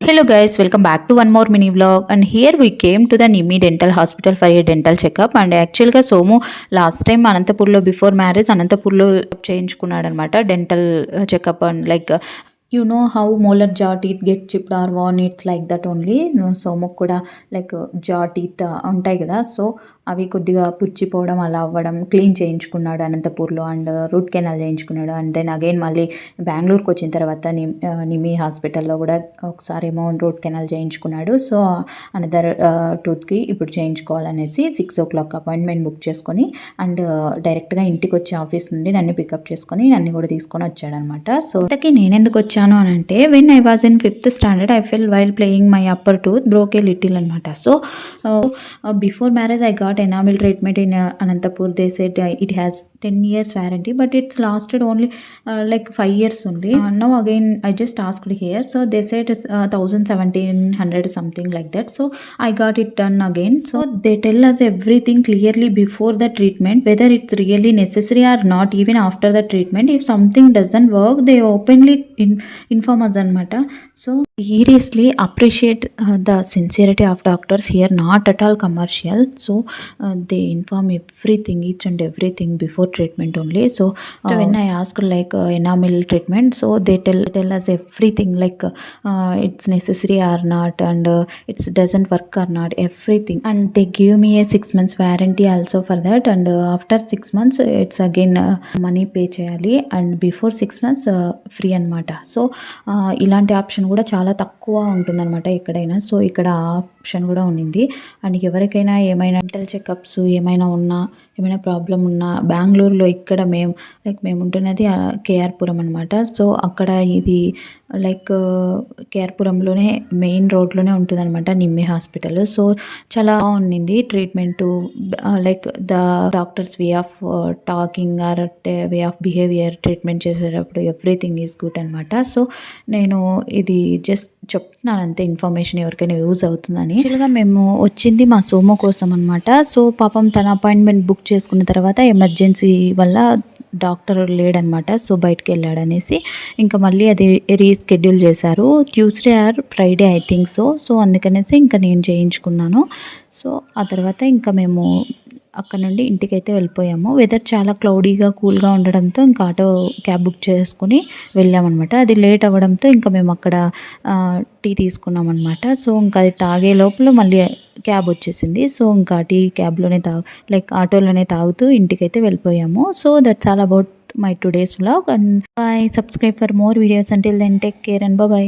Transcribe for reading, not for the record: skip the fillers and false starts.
Hello guys, welcome back to one more mini vlog. And here we came to the Nimi Dental Hospital for a dental checkup. And actually గా Somu last time అనంతపూర్లో before marriage అనంతపూర్లో చేయించుకున్నాడు అనమాట dental checkup. And like you know how molar jaw teeth get chipped or worn, it's like that only. సోముకు కూడా like జా teeth ఉంటాయి కదా, సో అవి కొద్దిగా పుచ్చిపోవడం అలా అవ్వడం క్లీన్ చేయించుకున్నాడు అనంతపూర్లో. అండ్ రూట్ కెనాల్ చేయించుకున్నాడు. అండ్ దెన్ అగైన్ మళ్ళీ బెంగళూరుకి వచ్చిన తర్వాత నిమి హాస్పిటల్లో కూడా ఒకసారి ఏమో రూట్ కెనాల్ చేయించుకున్నాడు. సో అనదర్ టూత్కి ఇప్పుడు చేయించుకోవాలనేసి 6 o'clock అపాయింట్మెంట్ బుక్ చేసుకొని అండ్ డైరెక్ట్గా ఇంటికి వచ్చి ఆఫీస్ నుండి నన్ను పికప్ చేసుకొని నన్ను కూడా తీసుకొని వచ్చాడనమాట. సో ఇంతకీ నేను ఎందుకు వచ్చాను అని అంటే, when I was in 5th standard I fell while playing my upper tooth broke a little అనమాట. So before marriage I got enamel treatment in Anantapur. They said it has 10 years warranty, but it's lasted only like 5 years only. Now again I just asked here, so they said it's 1700 something like that. So I got it done again. So they tell us everything clearly before the treatment, whether it's really necessary or not. Even after the treatment, if something doesn't work, they openly inform us anamata. So seriously appreciate the sincerity of doctors here, not at all commercial. So they inform everything, each and everything before treatment only. So when I ask like enamel treatment, so they tell us everything like it's necessary or not, and it doesn't work or not, everything. And they give me a 6 months warranty also for that. And after 6 months it's again money pay cheyali, and before 6 months free అనమాట. So ఇలాంటి option కూడా చాలా తక్కువ ఉంటుందన్నమాట ఎక్కడైనా. So ఇక్కడ option కూడా ఉండింది. అండ్ ఎవరికైనా ఏమైనా డెంటల్ చెకప్స్ ఏమైనా ఉన్నా, ఏమైనా ప్రాబ్లం ఉన్నా బెంగళూరులో ఇక్కడ మేము ఉంటున్నది కేఆర్పురం అనమాట. సో అక్కడ ఇది లైక్ కేఆర్పురంలోనే మెయిన్ రోడ్లోనే ఉంటుందన్నమాట నిమ్మి హాస్పిటల్. సో చాలా బాగుండింది treatment. Like the doctors way of talking or way of behaviour treatment చేసేటప్పుడు ఎవ్రీథింగ్ ఈజ్ గుడ్ అనమాట. సో నేను ఇది జస్ట్ చెప్తున్నాను అంతే, ఇన్ఫర్మేషన్ ఎవరికైనా యూజ్ అవుతుందని. యాక్చువల్గా మేము వచ్చింది మా సోము కోసం అనమాట. సో పాపం తన అపాయింట్మెంట్ బుక్ చేసుకున్న తర్వాత ఎమర్జెన్సీ వల్ల డాక్టర్ లేడనమాట. సో బయటకు వెళ్ళాడనేసి ఇంకా మళ్ళీ అది రీస్కెడ్యూల్ చేశారు, Tuesday or Friday I think. So అందుకనేసి ఇంకా నేను చేయించుకున్నాను. సో ఆ తర్వాత ఇంకా మేము అక్కడ నుండి ఇంటికైతే వెళ్ళిపోయాము. వెదర్ చాలా క్లౌడీగా కూల్గా ఉండడంతో ఇంకా ఆటో క్యాబ్ బుక్ చేసుకుని వెళ్ళామన్నమాట. అది లేట్ అవ్వడంతో ఇంకా మేము అక్కడ టీ తీసుకున్నాం అనమాట. సో ఇంకా అది తాగే లోపల మళ్ళీ క్యాబ్ వచ్చేసింది. సో ఇంకా టీ క్యాబ్లోనే లైక్ ఆటోలోనే తాగుతూ ఇంటికైతే వెళ్ళిపోయాము. So that's all about my today's vlog, and bye. Subscribe for more videos. Until then, take care and bye bye.